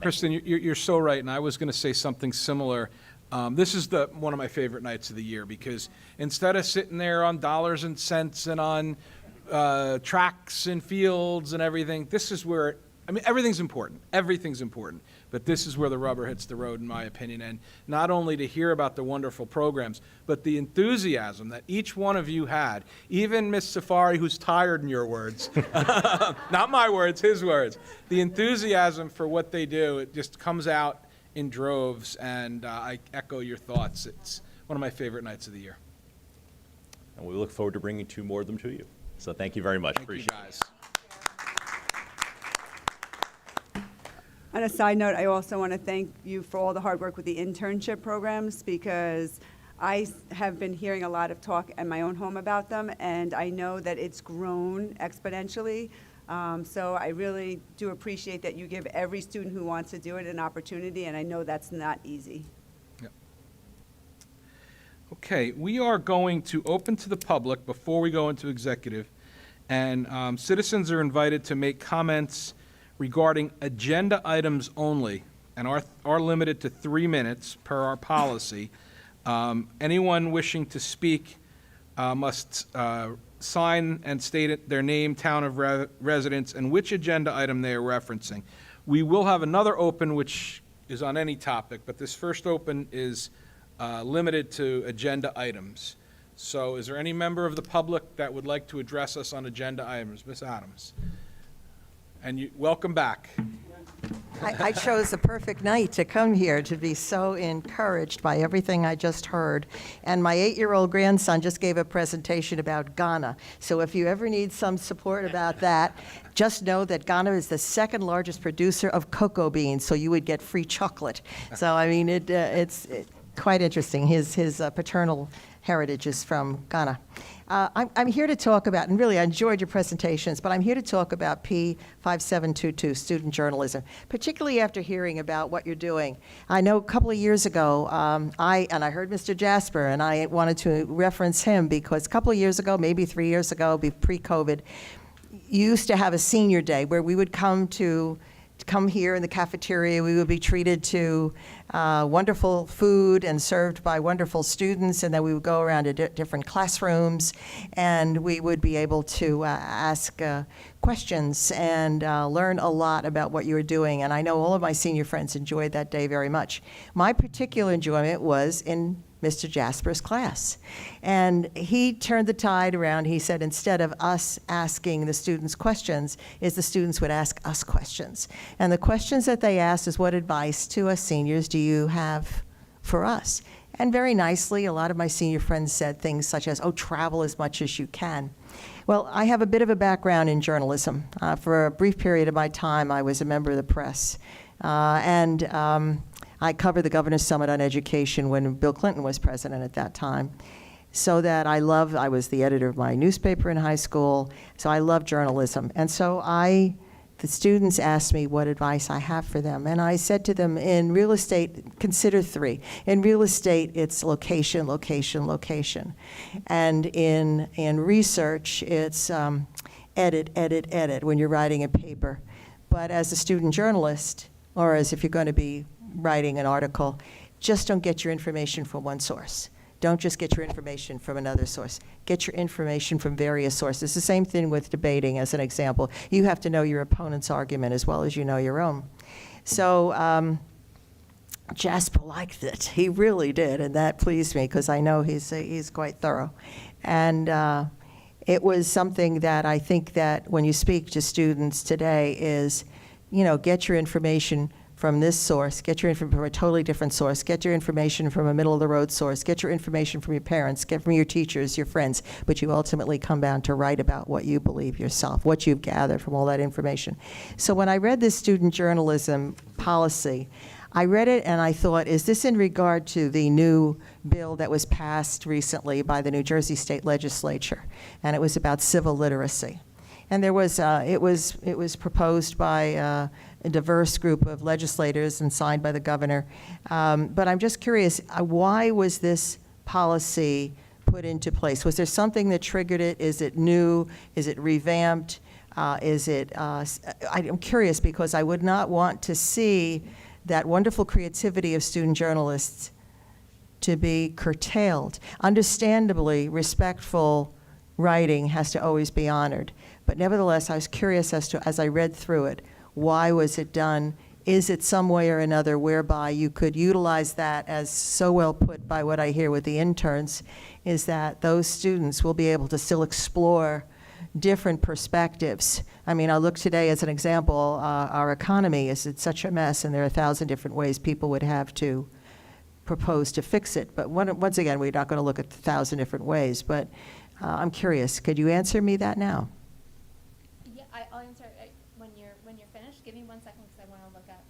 Kristen, you're so right, and I was going to say something similar. This is one of my favorite nights of the year because instead of sitting there on dollars and cents and on tracks and fields and everything, this is where, I mean, everything's important. Everything's important. But this is where the rubber hits the road, in my opinion. And not only to hear about the wonderful programs, but the enthusiasm that each one of you had. Even Miss Safari, who's tired in your words, not my words, his words. The enthusiasm for what they do, it just comes out in droves, and I echo your thoughts. It's one of my favorite nights of the year. And we look forward to bringing 2 more of them to you. So thank you very much. Thank you, Appreciate it. guys. On a side note, I also want to thank you for all the hard work with the internship programs, because I have been hearing a lot of talk at my own home about them, and I know that it's grown exponentially. So I really do appreciate that you give every student who wants to do it an opportunity, and I know that's not easy. Yep. Okay, we are going to open to the public before we go into executive, and citizens are invited to make comments regarding agenda items only, and are limited to 3 minutes per our policy. Anyone wishing to speak must sign and state their name, town of residence, and which agenda item they are referencing. We will have another open which is on any topic, but this first open is limited to agenda items. So is there any member of the public that would like to address us on agenda items? Ms. Adams. And welcome back. I chose a perfect night to come here to be so encouraged by everything I just heard. And my 8-year-old grandson just gave a presentation about Ghana. So if you ever need some support about that, just know that Ghana is the 2nd largest producer of cocoa beans, so you would get free chocolate. So, I mean, it's quite interesting. His paternal heritage is from Ghana. I'm here to talk about, and really I enjoyed your presentations, but I'm here to talk about P5722, student journalism, particularly after hearing about what you're doing. I know a couple of years ago, I heard Mr. Jasper, and I wanted to reference him because a couple of years ago, maybe 3 years ago, pre-COVID, you used to have a senior day where we would come here in the cafeteria. We would be treated to wonderful food and served by wonderful students, and then we would go around to different classrooms, and we would be able to ask questions and learn a lot about what you were doing. And I know all of my senior friends enjoyed that day very much. My particular enjoyment was in Mr. Jasper's class. And he turned the tide around. He said instead of us asking the students questions, the students would ask us questions. And the questions that they asked is, what advice to us seniors do you have for us? And very nicely, a lot of my senior friends said things such as, oh, travel as much as you can. Well, I have a bit of a background in journalism. For a brief period of my time, I was a member of the press. I covered the Governor's Summit on Education when Bill Clinton was president at that time. So that I was the editor of my newspaper in high school, so I love journalism. And so the students asked me what advice I have for them. And I said to them, in real estate, consider three. In real estate, it's location, location, location. And in research, it's edit, edit, edit when you're writing a paper. But as a student journalist, or as if you're going to be writing an article, just don't get your information from one source. Don't just get your information from another source. Get your information from various sources. The same thing with debating, as an example. You have to know your opponent's argument as well as you know your own. So Jasper liked it. He really did, and that pleased me because I know he's quite thorough. And it was something that I think that when you speak to students today is, get your information from this source, get your information from a totally different source, get your information from a middle-of-the-road source, get your information from your parents, get from your teachers, your friends, but you ultimately come down to write about what you believe yourself, what you've gathered from all that information. So when I read this student journalism policy, I read it and I thought, is this in regard to the new bill that was passed recently by the New Jersey State Legislature? And it was about civil literacy. And there was, it was proposed by a diverse group of legislators and signed by the governor. But I'm just curious, why was this policy put into place? Was there something that triggered it? Is it new? Is it revamped? I'm curious because I would not want to see that wonderful creativity of student journalists to be curtailed. Understandably, respectful writing has to always be honored. But nevertheless, I was curious as I read through it, why was it done? Is it some way or another whereby you could utilize that, as so well put by what I hear with the interns, is that those students will be able to still explore different perspectives. I mean, I look today as an example, our economy is in such a mess, and there are 1,000 different ways people would have to propose to fix it. But once again, we're not going to look at 1,000 different ways, but I'm curious, could you answer me that now? Yeah, I'll answer when you're finished. Give me 1 second because I want to look at.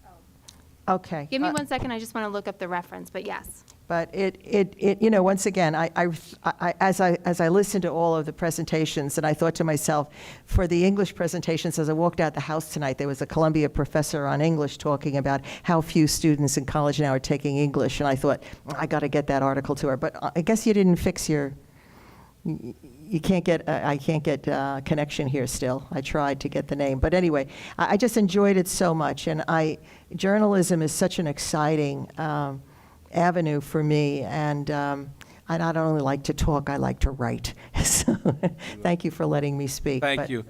Okay. Give me 1 second. I just want to look up the reference. But yes. But it once again, as I listened to all of the presentations, and I thought to myself, for the English presentations, as I walked out the house tonight, there was a Columbia professor on English talking about how few students in college now are taking English, and I thought, I got to get that article to her. But I guess you didn't fix your. You can't get, I can't get connection here still. I tried to get the name. But anyway, I just enjoyed it so much. And journalism is such an exciting avenue for me. And I not only like to talk, I like to write. So thank you for letting me speak. Thank you.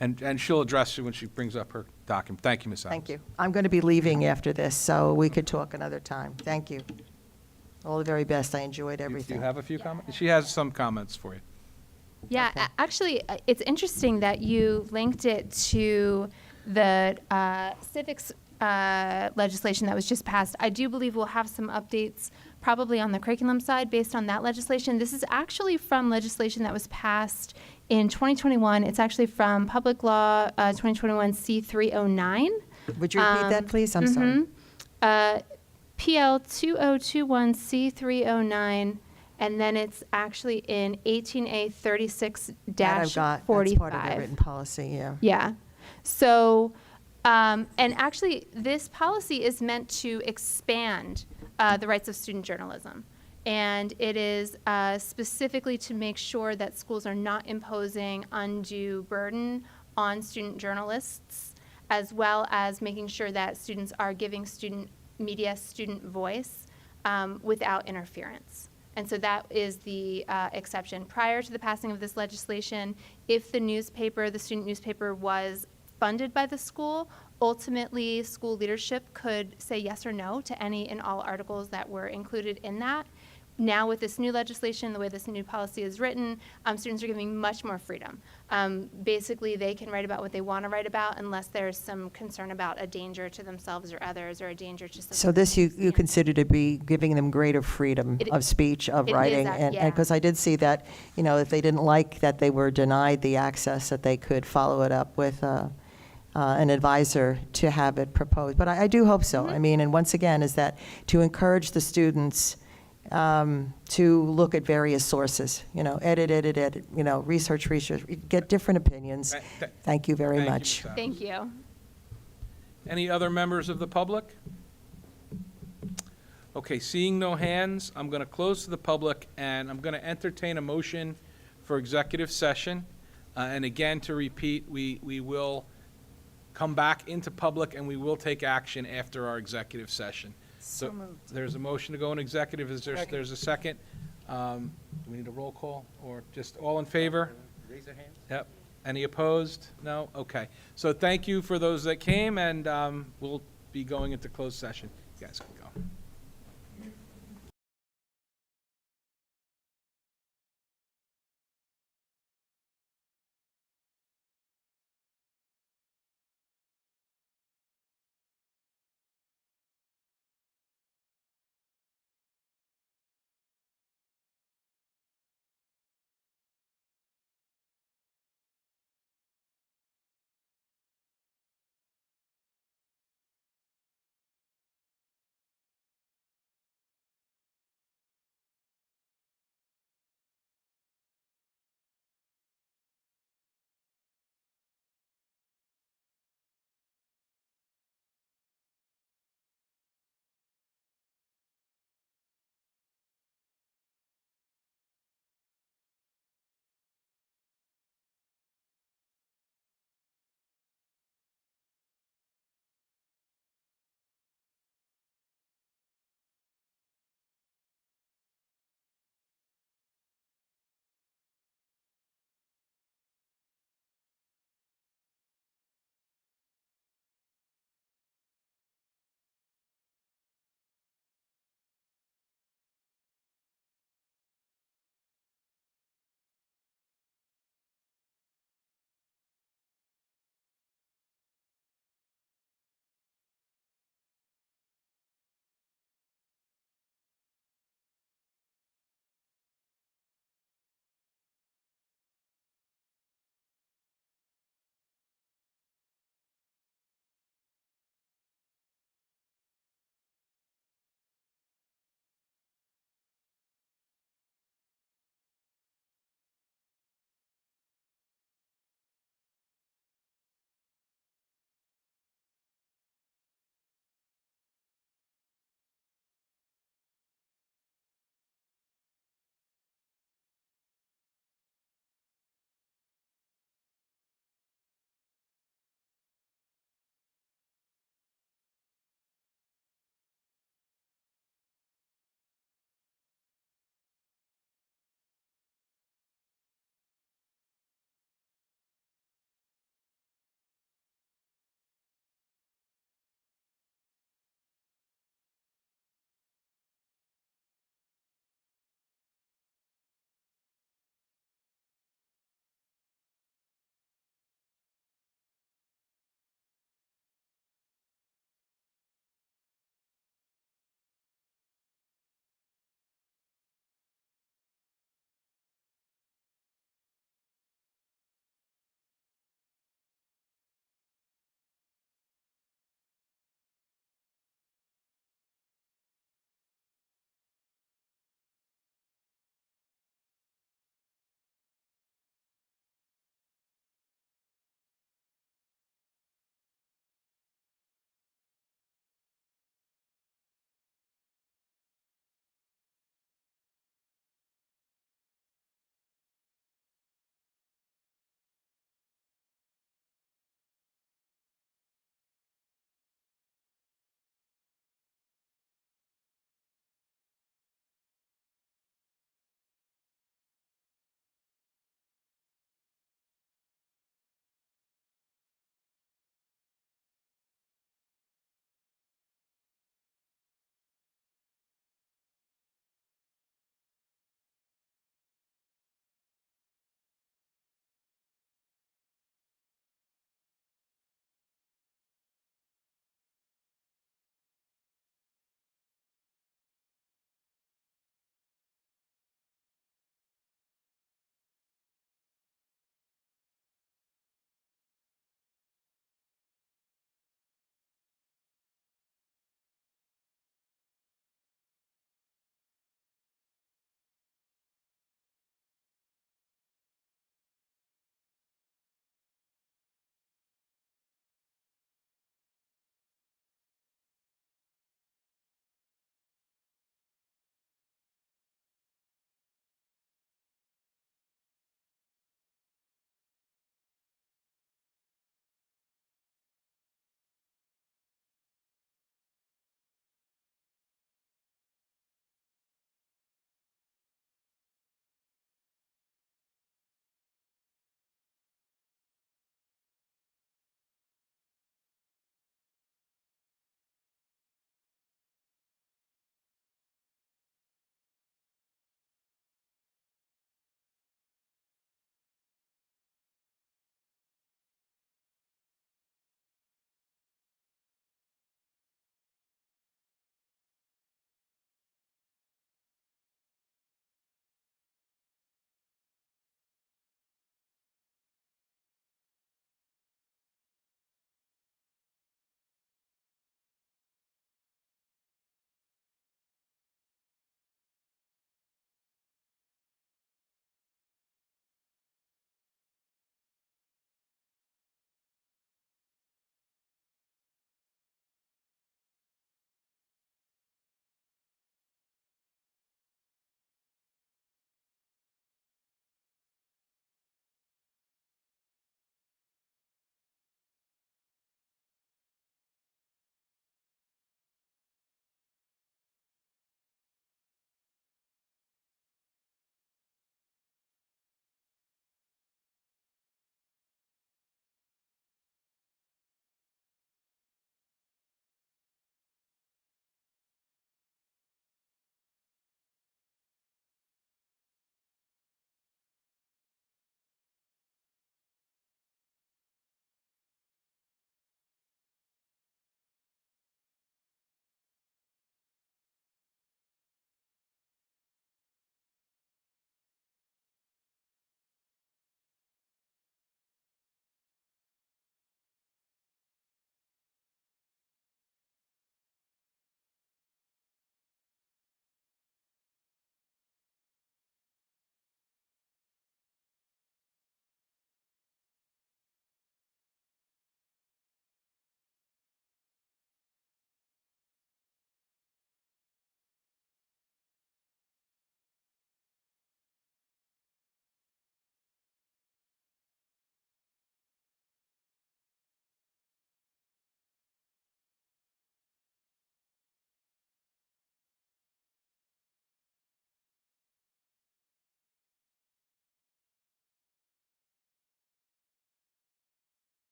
And she'll address you when she brings up her document. Thank you, Ms. Adams. Thank you. I'm going to be leaving after this, so we could talk another time. Thank you. All the very best. I enjoyed Do everything. you have a few comments? She has some comments for you. Yeah, Okay. actually, it's interesting that you linked it to the civics legislation that was just passed. I do believe we'll have some updates probably on the curriculum side based on that legislation. This is actually from legislation that was passed in 2021. It's actually from Public Law 2021 C309. Would you repeat that, please? I'm sorry. PL 2021 C309. And then it's actually in 18A 36-45. That I've got, that's part of the written policy, yeah. Yeah. So, and actually, this policy is meant to expand the rights of student journalism. And it is specifically to make sure that schools are not imposing undue burden on student journalists, as well as making sure that students are giving student media student voice without interference. And so that is the exception. Prior to the passing of this legislation, if the newspaper, the student newspaper, was funded by the school, ultimately school leadership could say yes or no to any and all articles that were included in that. Now with this new legislation, the way this new policy is written, students are given much more freedom. Basically, they can write about what they want to write about unless there's some concern about a danger to themselves or others, or a danger to society. So this you consider to be giving them greater freedom of speech, of it is writing? that, And yeah. because I did see that, you know, if they didn't like that they were denied the access, that they could follow it up with an advisor to have it proposed. But I do hope so. I mean, and once again, is that to encourage the students to look at various sources, you know, edit, you know, research, get different opinions. Thank you very Thank you, much. Ms. Thank you. Any other members of the public? Okay, seeing no hands, I'm going to close to the public, and I'm going to entertain a motion for executive session. And again, to repeat, we will come back into public, and we will take action after our executive session. So there's a motion to go in executive. There's a second? Do we need a roll call, or just all in favor? Raise their hands. Yep. Any opposed? No? Okay. So thank you for those that came, and we'll be going into closed session. You guys can go.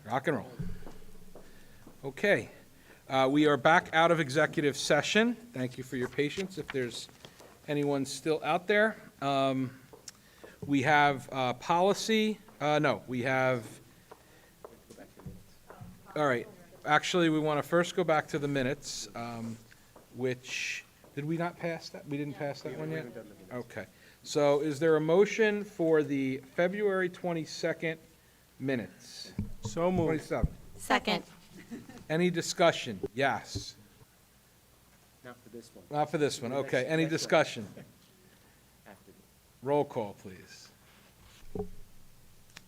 Rock and roll. Okay. We are back out of executive session. Thank you for your patience. If there's anyone still out there. We have policy, no, we have, all right. Actually, we want to first go back to the minutes, which, did we not pass that? We didn't pass that one yet? Okay. So is there a motion for the February 22nd minutes? So moved. 27. Second. Any discussion? Yes. Not for this one. Not for this one, okay. Any discussion? Roll call, please.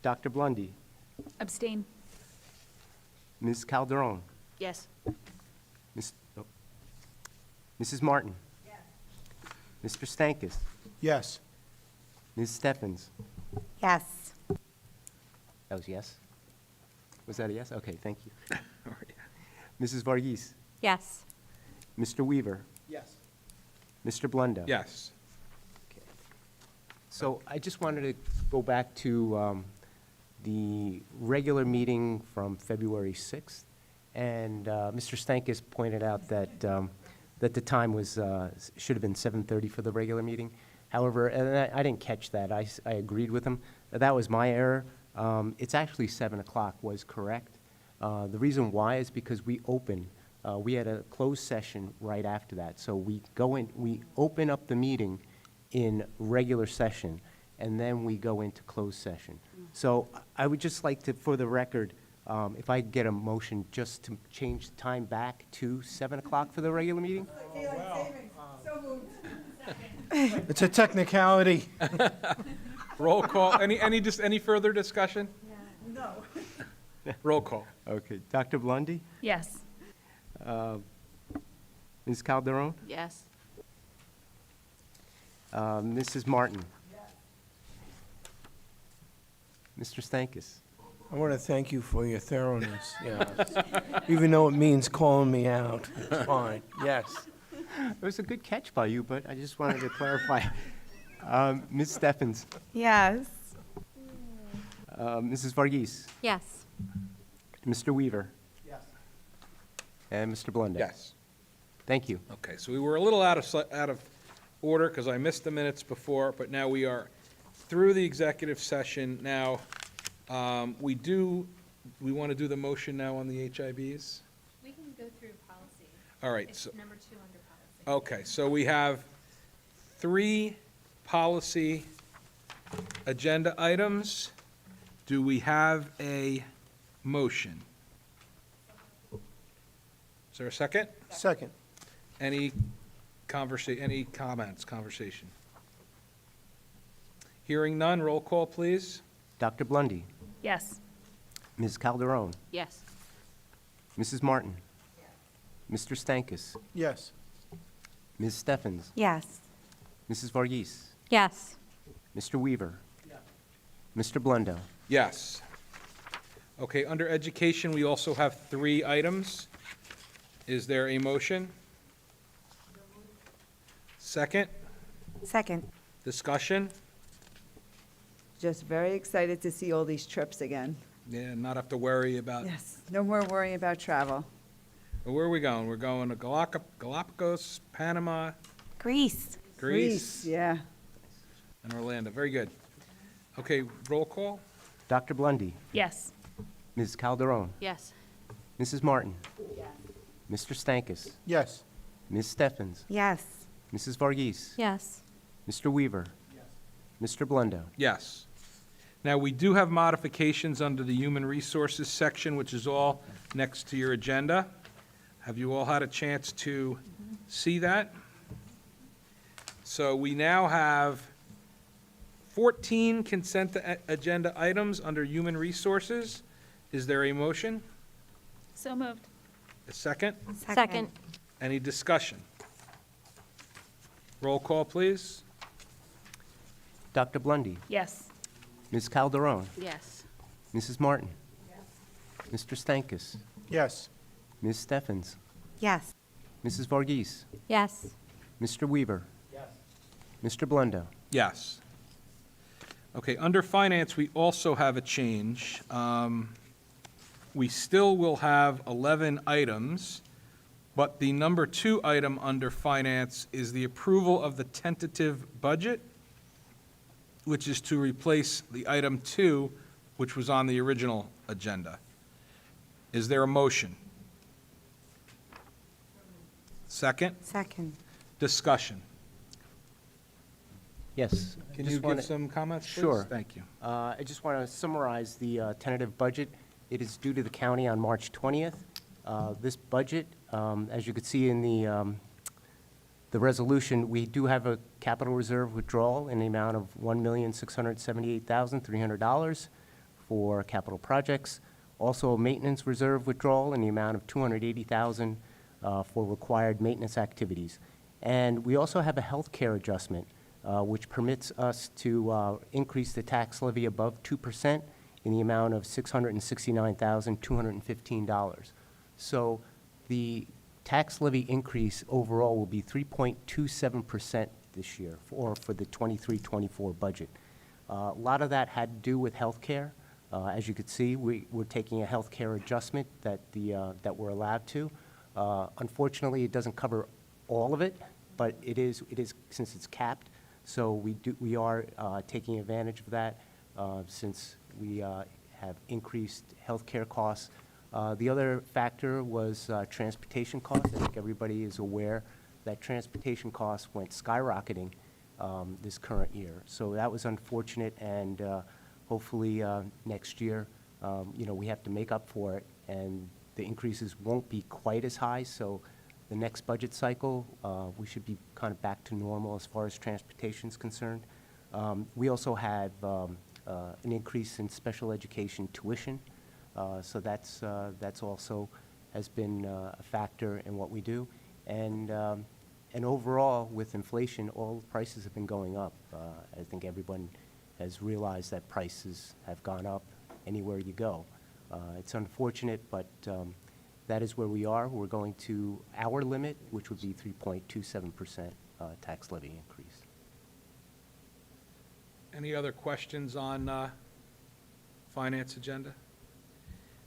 Dr. Blundy, Abstain. Ms. Calderon, Yes. Mrs. Martin. Mr. Stankus, Yes. Ms. Steffens. Yes. That was yes? Was that a yes? Okay, thank you. Mrs. Varghese, Yes. Mr. Weaver, Yes. Mr. Blundo. Yes. So I just wanted to go back to the regular meeting from February 6th. And Mr. Stankus pointed out that, that the time was, should have been 7:30 for the regular meeting. However, and I didn't catch that. I agreed with him. That was my error. It's actually 7 o'clock was correct. The reason why is because we had a closed session right after that. So we open up the meeting in regular session, and then we go into closed session. So I would just like to, for the record, if I get a motion just to change the time back to 7 o'clock for the regular meeting? It's a technicality. Roll call. Any further discussion? No. Roll call. Okay. Dr. Blundy? Yes. Ms. Calderon? Yes. Mrs. Martin? Mr. Stankus? I want to thank you for your thoroughness, yes. Even though it means calling me out, it's fine, yes. It was a good catch by you, but I just wanted to clarify. Ms. Steffens? Yes. Mrs. Varghese? Yes. Mr. Weaver? Yes. And Mr. Blundo? Yes. Thank you. Okay, so we were a little out of order because I missed the minutes before, but now we are through the executive session. Now, we want to do the motion now on the HIBs? We can go through policy. All right, It's so, number 2 under policy. okay, so we have 3 policy agenda items. Do we have a motion? Is there a second? Second. Any comments, conversation? Hearing none, roll call, please. Dr. Blundy? Yes. Ms. Calderon? Yes. Mrs. Martin? Mr. Stankus? Yes. Ms. Steffens? Yes. Mrs. Varghese? Yes. Mr. Weaver? Mr. Blundo? Yes. Okay, under education, we also have 3 items. Is there a motion? Second, Second. discussion? Just very excited to see all these trips again. Yeah, not have to worry about, Yes. No more worrying about travel. where are we going? We're going to Galapagos, Panama, Greece. Greece, Yeah. and Orlando. Very good. Okay, roll call? Dr. Blundy? Yes. Ms. Calderon? Yes. Mrs. Martin? Mr. Stankus? Yes. Ms. Steffens? Yes. Mrs. Varghese? Yes. Mr. Weaver? Mr. Blundo? Yes. Now, we do have modifications under the Human Resources section, which is all next to your agenda. Have you all had a chance to see that? So we now have 14 consent agenda items under Human Resources. Is there a motion? So moved. A second? Second. Any discussion? Roll call, please. Dr. Blundy? Yes. Ms. Calderon? Yes. Mrs. Martin? Mr. Stankus? Yes. Ms. Steffens? Yes. Mrs. Varghese? Yes. Mr. Weaver? Mr. Blundo? Yes. Okay, under finance, we also have a change. we still will have 11 items, but the number 2 item under finance is the approval of the tentative budget, which is to replace the item 2, which was on the original agenda. Is there a motion? Second? Second. Discussion. Yes. Can just you wanna- give some comments, please? Sure. Thank you. I just want to summarize the tentative budget. It is due to the county on March 20th. This budget, as you could see in the resolution, we do have a capital reserve withdrawal in the amount of $1,678,300 for capital projects. Also, a maintenance reserve withdrawal in the amount of $280,000 for required maintenance activities. And we also have a health care adjustment, which permits us to increase the tax levy above 2% in the amount of $669,215. So the tax levy increase overall will be 3.27% this year, for the 23-24 budget. A lot of that had to do with health care. As you could see, we're taking a health care adjustment that we're allowed to. Unfortunately, it doesn't cover all of it, but it is since it's capped. So we are taking advantage of that since we have increased health care costs. The other factor was transportation costs. I think everybody is aware that transportation costs went skyrocketing this current year. So that was unfortunate, and hopefully next year, we have to make up for it, and the increases won't be quite as high. So the next budget cycle, we should be kind of back to normal as far as transportation is concerned. We also have an increase in special education tuition. So that's also has been a factor in what we do. And overall, with inflation, all prices have been going up. I think everyone has realized that prices have gone up anywhere you go. It's unfortunate, but that is where we are. We're going to our limit, which would be 3.27% tax levy increase. Any other questions on finance agenda?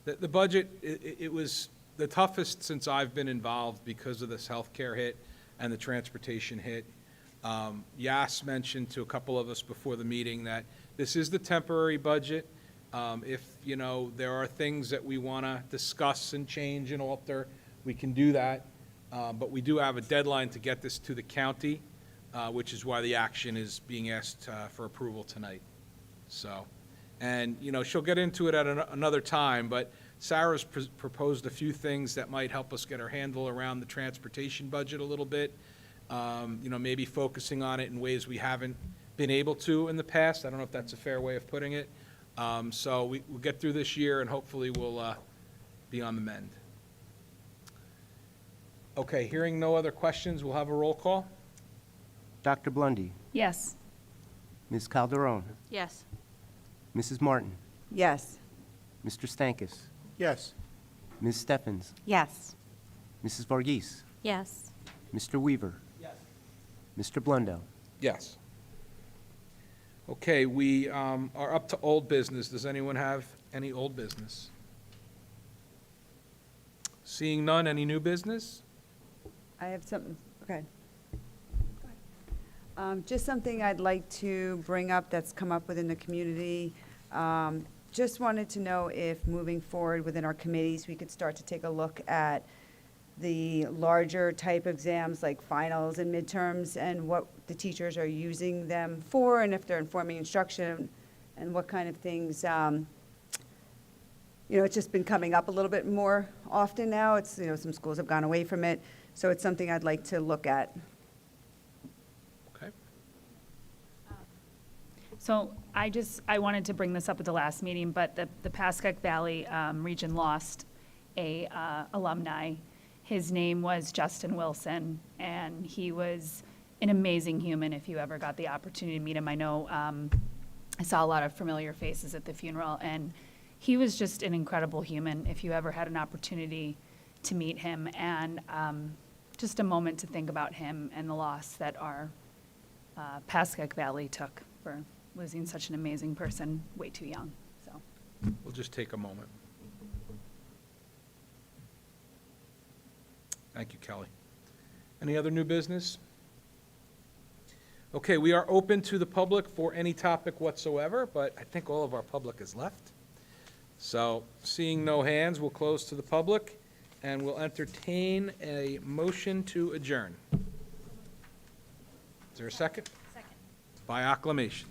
The budget, it was the toughest since I've been involved because of this healthcare hit and the transportation hit. Yas mentioned to a couple of us before the meeting that this is the temporary budget. If, there are things that we want to discuss and change and alter, we can do that. But we do have a deadline to get this to the county, which is why the action is being asked for approval tonight. So, and, she'll get into it at another time, but Sarah's proposed a few things that might help us get our handle around the transportation budget a little bit. Maybe focusing on it in ways we haven't been able to in the past. I don't know if that's a fair way of putting it. So we'll get through this year, and hopefully we'll be on the mend. Okay, hearing no other questions, we'll have a roll call. Dr. Blundy, Yes. Ms. Calderon, Yes. Mrs. Martin, Yes. Mr. Stankus, Yes. Ms. Steffens, Yes. Mrs. Varghese, Yes. Mr. Weaver. Yes. Mr. Blundo. Yes. Okay, we are up to old business. Does anyone have any old business? Seeing none, any new business? I have something, okay. Just something I'd like to bring up that's come up within the community. Just wanted to know if moving forward within our committees, we could start to take a look at the larger type exams like finals and midterms and what the teachers are using them for, and if they're informing instruction and what kind of things, it's just been coming up a little bit more often now. It's, some schools have gone away from it. So it's something I'd like to look at. Okay. So I wanted to bring this up at the last meeting, but the Pascack Valley region lost a alumni. His name was Justin Wilson, and he was an amazing human if you ever got the opportunity to meet him. I know I saw a lot of familiar faces at the funeral, and he was just an incredible human if you ever had an opportunity to meet him. And just a moment to think about him and the loss that our Pascack Valley took for losing such an amazing person way too young. So We'll just take a moment. Thank you, Kelly. Any other new business? Okay, we are open to the public for any topic whatsoever, but I think all of our public is left. So, seeing no hands, we'll close to the public, and we'll entertain a motion to adjourn. Is there a second? Second. By acclamation.